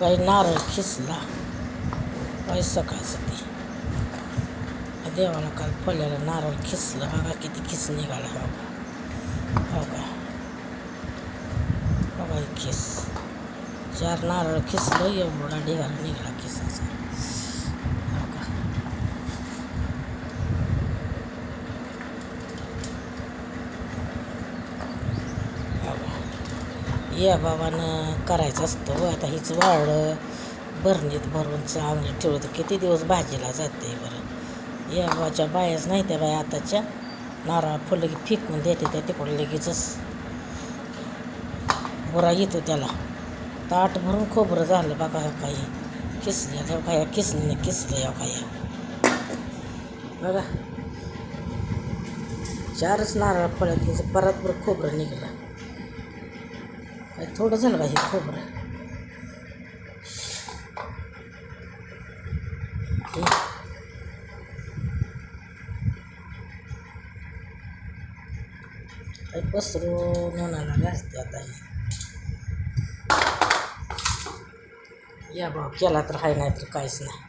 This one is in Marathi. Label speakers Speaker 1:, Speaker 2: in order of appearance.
Speaker 1: काही नारळ खिसला काही सकाळचं ते देवाला काल फळ्याला नारळ खिसलं बघा किती खिस निघाला हो का बघा खिस 4 नारळ खिसलं एवढा ढिगारा निघाला खिसाचा हो का या बाबानं करायचं असतं आता हीच वाळं भरणीत भरून चांगलं ठेवलं किती दिवस भाजीला जाते बरं या बाबाच्या बायाच नाही त्या बाया आताच्या नारळ फुलं की फेकून देते त्या तिकडं लगेचच बुरा येतो त्याला ताट भरून खोबरं झालं बघा ह्या काही किसल्या तेव्हा काय किसणीने किसलं या काय बघा 4च नारळ फळं की परत बरं खोबरं निघलं काय थोडं झालं का हे खोबरं काय पसरून उन्हाला घालते आता हे या भाऊ केला तर हाय नाही तर काहीच नाही